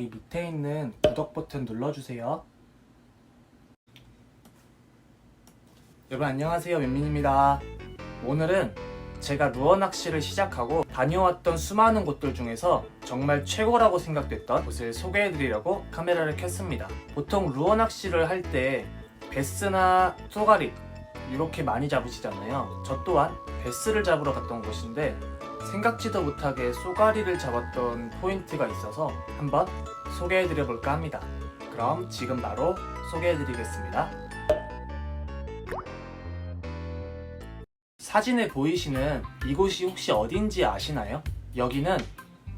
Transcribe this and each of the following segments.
이 밑에 있는 구독 버튼 눌러주세요. 여러분 안녕하세요, 민민입니다. 오늘은 제가 루어 낚시를 시작하고 다녀왔던 수많은 곳들 중에서 정말 최고라고 생각됐던 곳을 소개해드리려고 카메라를 켰습니다. 보통 루어 낚시를 할 때 베스나 쏘가리 이렇게 많이 잡으시잖아요. 저 또한 베스를 잡으러 갔던 곳인데 생각지도 못하게 쏘가리를 잡았던 포인트가 있어서 한번 소개해드려 볼까 합니다. 그럼 지금 바로 소개해드리겠습니다. 사진에 보이시는 이곳이 혹시 어딘지 아시나요? 여기는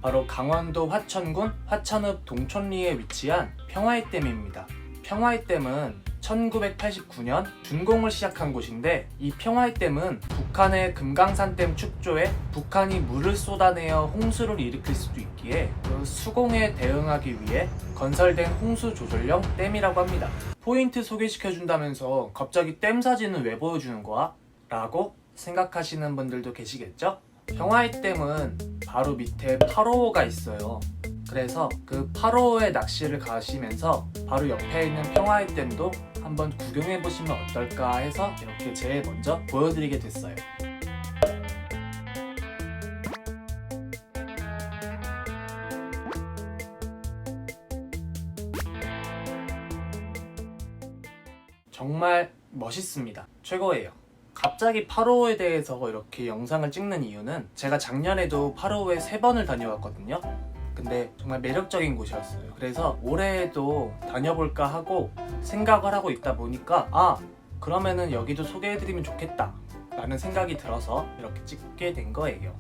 바로 강원도 화천군 화천읍 동촌리에 위치한 평화의댐입니다. 평화의댐은 1989년 준공을 시작한 곳인데, 이 평화의댐은 북한의 금강산댐 축조에 북한이 물을 쏟아내어 홍수를 일으킬 수도 있기에 그 수공에 대응하기 위해 건설된 홍수 조절용 댐이라고 합니다. 포인트 소개시켜준다면서 갑자기 댐 사진은 왜 보여주는 거야? 라고 생각하시는 분들도 계시겠죠? 평화의댐은 바로 밑에 8호호가 있어요. 그래서 그 8호호에 낚시를 가시면서 바로 옆에 있는 평화의댐도 한번 구경해 보시면 어떨까 해서 이렇게 제일 먼저 보여드리게 됐어요. 정말 멋있습니다. 최고예요. 갑자기 8호호에 대해서 이렇게 영상을 찍는 이유는 제가 작년에도 8호호에 3번을 다녀왔거든요. 근데 정말 매력적인 곳이었어요. 그래서 올해에도 다녀볼까 하고 생각을 하고 있다 보니까 그러면은 여기도 소개해드리면 좋겠다 라는 생각이 들어서 이렇게 찍게 된 거예요.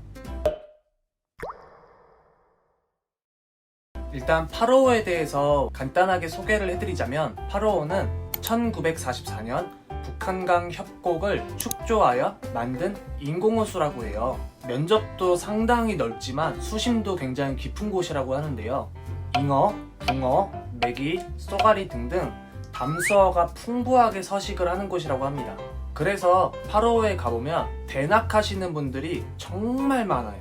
일단 8호호에 대해서 간단하게 소개를 해드리자면, 8호호는 1944년 북한강 협곡을 축조하여 만든 인공호수라고 해요. 면적도 상당히 넓지만 수심도 굉장히 깊은 곳이라고 하는데요. 잉어, 붕어, 메기, 쏘가리 등등 담수어가 풍부하게 서식을 하는 곳이라고 합니다. 그래서 8호호에 가보면 대낙하시는 분들이 정말 많아요.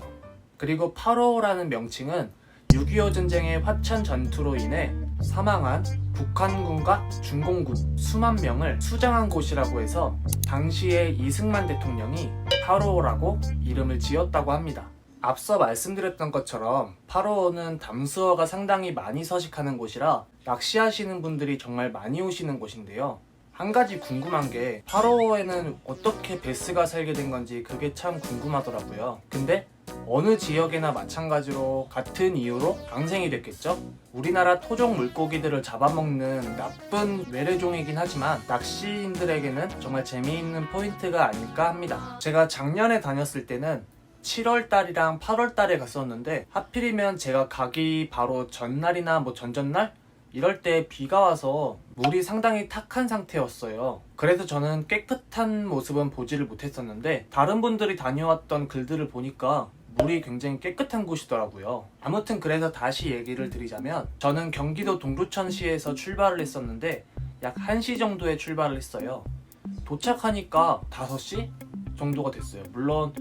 그리고 8호호라는 명칭은 6.25 전쟁의 화천 전투로 인해 사망한 북한군과 중공군 수만 명을 수장한 곳이라고 해서 당시에 이승만 대통령이 8호호라고 이름을 지었다고 합니다. 앞서 말씀드렸던 것처럼 8호호는 담수어가 상당히 많이 서식하는 곳이라 낚시하시는 분들이 정말 많이 오시는 곳인데요. 한 가지 궁금한 게 8호호에는 어떻게 베스가 살게 된 건지 그게 참 궁금하더라고요. 근데 어느 지역이나 마찬가지로 같은 이유로 방생이 됐겠죠? 우리나라 토종 물고기들을 잡아먹는 나쁜 외래종이긴 하지만 낚시인들에게는 정말 재미있는 포인트가 아닐까 합니다. 제가 작년에 다녔을 때는 7월달이랑 8월달에 갔었는데 하필이면 제가 가기 바로 전날이나 전전날? 이럴 때 비가 와서 물이 상당히 탁한 상태였어요. 그래서 저는 깨끗한 모습은 보지를 못했었는데 다른 분들이 다녀왔던 글들을 보니까 물이 굉장히 깨끗한 곳이더라고요. 아무튼 그래서 다시 얘기를 드리자면, 저는 경기도 동두천시에서 출발을 했었는데 약 1시 정도에 출발을 했어요. 도착하니까 5시 정도가 됐어요. 물론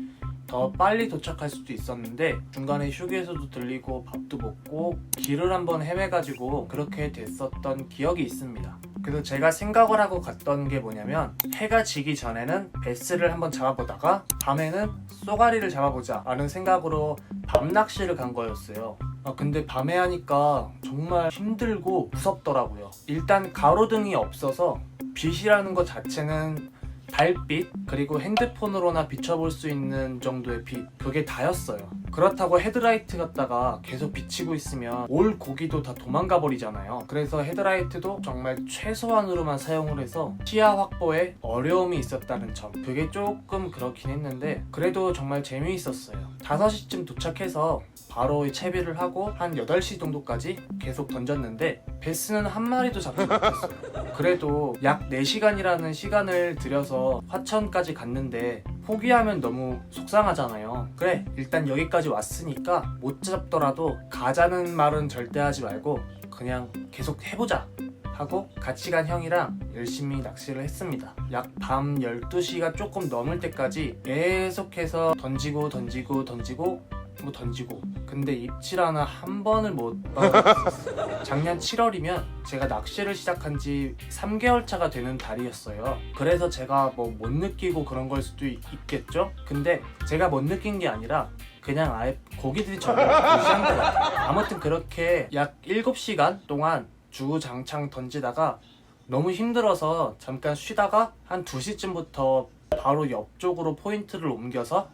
더 빨리 도착할 수도 있었는데 중간에 휴게소도 들리고 밥도 먹고 길을 한번 헤매가지고 그렇게 됐었던 기억이 있습니다. 그래서 제가 생각을 하고 갔던 게 뭐냐면, 해가 지기 전에는 베스를 한번 잡아보다가 밤에는 쏘가리를 잡아보자 라는 생각으로 밤 낚시를 간 거였어요. 근데 밤에 하니까 정말 힘들고 무섭더라고요. 일단 가로등이 없어서 빛이라는 것 자체는 달빛 그리고 핸드폰으로나 비춰볼 수 있는 정도의 빛, 그게 다였어요. 그렇다고 헤드라이트 갖다가 계속 비치고 있으면 올 고기도 다 도망가 버리잖아요. 그래서 헤드라이트도 정말 최소한으로만 사용을 해서 시야 확보에 어려움이 있었다는 점, 그게 조금 그렇긴 했는데 그래도 정말 재미있었어요. 5시쯤 도착해서 바로 채비를 하고 한 8시 정도까지 계속 던졌는데 베스는 한 마리도 잡지 못했어요. 그래도 약 4시간이라는 시간을 들여서 화천까지 갔는데 포기하면 너무 속상하잖아요. 그래, 일단 여기까지 왔으니까 못 잡더라도 가자는 말은 절대 하지 말고 그냥 계속 해보자 하고 같이 간 형이랑 열심히 낚시를 했습니다. 약 밤 12시가 조금 넘을 때까지 계속해서 던지고 뭐 던지고. 근데 입질 한 번을 못 받았었어요. 작년 7월이면 제가 낚시를 시작한 지 3개월 차가 되는 달이었어요. 그래서 제가 뭐 못 느끼고 그런 걸 수도 있겠죠? 근데 제가 못 느낀 게 아니라 그냥 아예 고기들이 저를 무시한 것 같아요. 아무튼 그렇게 약 7시간 동안 주구장창 던지다가 너무 힘들어서 잠깐 쉬다가 한 2시쯤부터 바로 옆쪽으로 포인트를 옮겨서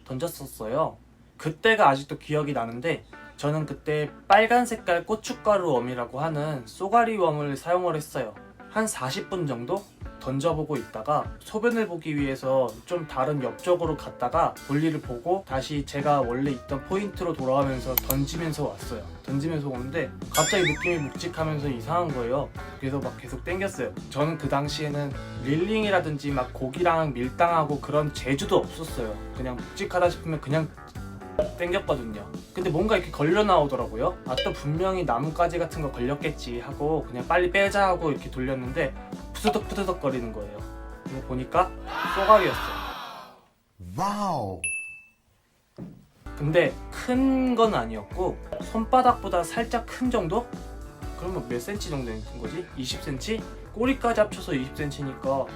던졌었어요. 그때가 아직도 기억이 나는데 저는 그때 빨간 색깔 고춧가루 웜이라고 하는 쏘가리 웜을 사용을 했어요. 한 40분 정도 던져보고 있다가 소변을 보기 위해서 좀 다른 옆쪽으로 갔다가 볼일을 보고 다시 제가 원래 있던 포인트로 돌아오면서 던지면서 왔어요. 던지면서 오는데 갑자기 느낌이 묵직하면서 이상한 거예요. 그래서 막 계속 땡겼어요. 저는 그 당시에는 릴링이라든지 막 고기랑 밀당하고 그런 재주도 없었어요. 그냥 묵직하다 싶으면 그냥 땡겼거든요. 근데 뭔가 이렇게 걸려 나오더라고요. 아, 또 분명히 나뭇가지 같은 거 걸렸겠지 하고 그냥 빨리 빼자 하고 이렇게 돌렸는데 푸드덕 푸드덕 거리는 거예요. 그래서 보니까 쏘가리였어요. 와우. 근데 큰 건 아니었고 손바닥보다 살짝 큰 정도? 그러면 몇 센치 정도 큰 거지? 20cm? 꼬리까지 합쳐서 20cm니까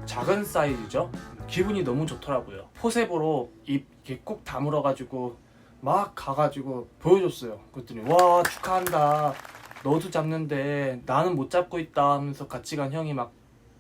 작은 사이즈죠? 기분이 너무 좋더라고요. 포셉으로 입 이렇게 꾹 다물어가지고 막 가가지고 보여줬어요. 그랬더니 와 축하한다. 너도 잡는데 나는 못 잡고 있다 하면서 같이 간 형이 막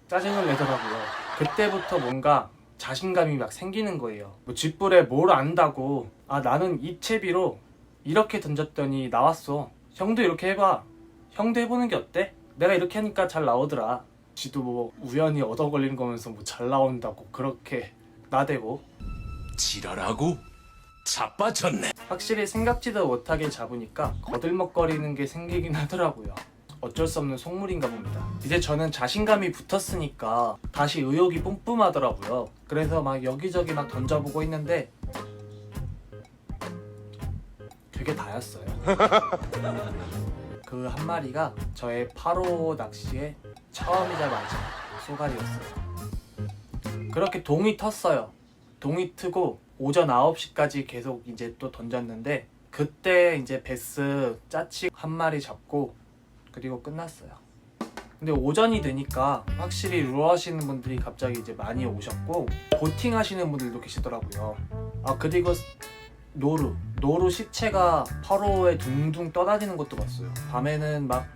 짜증을 내더라고요. 그때부터 뭔가 자신감이 막 생기는 거예요. 뭐 쥐뿔에 뭘 안다고. 아 나는 입채비로 이렇게 던졌더니 나왔어. 형도 이렇게 해봐. 형도 해보는 게 어때? 내가 이렇게 하니까 잘 나오더라. 지도 뭐 우연히 얻어 걸리는 거면서 뭐 잘 나온다고 그렇게 나대고. 지랄하고 자빠졌네. 확실히 생각지도 못하게 잡으니까 거들먹거리는 게 생기긴 하더라고요. 어쩔 수 없는 속물인가 봅니다. 이제 저는 자신감이 붙었으니까 다시 의욕이 뿜뿜하더라고요. 그래서 막 여기저기 막 던져보고 있는데 그게 다였어요. 그 한 마리가 저의 8호 낚시의 처음이자 마지막 쏘가리였어요. 그렇게 동이 텄어요. 동이 트고 오전 9시까지 계속 이제 또 던졌는데 그때 이제 베스 짜치 한 마리 잡고 그리고 끝났어요. 근데 오전이 되니까 확실히 루어 하시는 분들이 갑자기 이제 많이 오셨고 보팅 하시는 분들도 계시더라고요. 아 그리고 노루 시체가 8호에 둥둥 떠다니는 것도 봤어요. 밤에는 막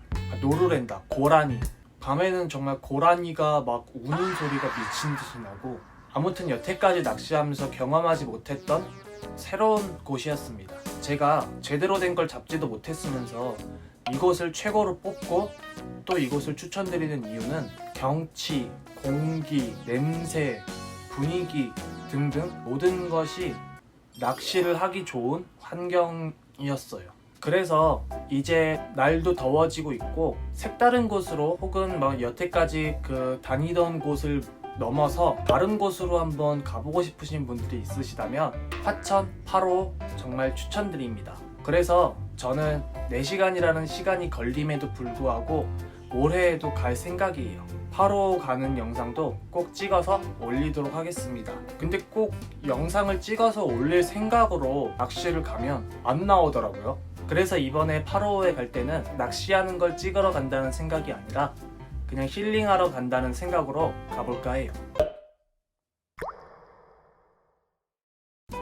노루랜다 고라니. 밤에는 정말 고라니가 막 우는 소리가 미친 듯이 나고 아무튼 여태까지 낚시하면서 경험하지 못했던 새로운 곳이었습니다. 제가 제대로 된 걸 잡지도 못했으면서 이곳을 최고로 뽑고 또 이곳을 추천드리는 이유는 경치, 공기, 냄새, 분위기 등등 모든 것이 낚시를 하기 좋은 환경이었어요. 그래서 이제 날도 더워지고 있고 색다른 곳으로 혹은 뭐 여태까지 그 다니던 곳을 넘어서 다른 곳으로 한번 가보고 싶으신 분들이 있으시다면 화천 8호 정말 추천드립니다. 그래서 저는 4시간이라는 시간이 걸림에도 불구하고 올해에도 갈 생각이에요. 8호 가는 영상도 꼭 찍어서 올리도록 하겠습니다. 근데 꼭 영상을 찍어서 올릴 생각으로 낚시를 가면 안 나오더라고요. 그래서 이번에 8호에 갈 때는 낚시하는 걸 찍으러 간다는 생각이 아니라 그냥 힐링하러 간다는 생각으로 가볼까 해요.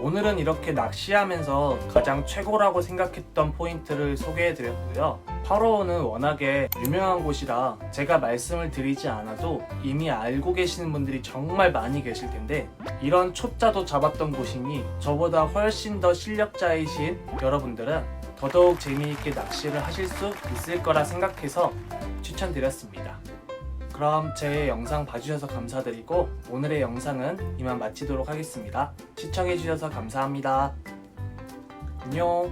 오늘은 이렇게 낚시하면서 가장 최고라고 생각했던 포인트를 소개해드렸고요. 8호는 워낙에 유명한 곳이라 제가 말씀을 드리지 않아도 이미 알고 계시는 분들이 정말 많이 계실 텐데 이런 초짜도 잡았던 곳이니 저보다 훨씬 더 실력자이신 여러분들은 더더욱 재미있게 낚시를 하실 수 있을 거라 생각해서 추천드렸습니다. 그럼 제 영상 봐주셔서 감사드리고 오늘의 영상은 이만 마치도록 하겠습니다. 시청해주셔서 감사합니다. 안녕.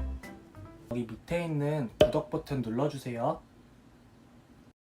여기 밑에 있는 구독 버튼 눌러주세요.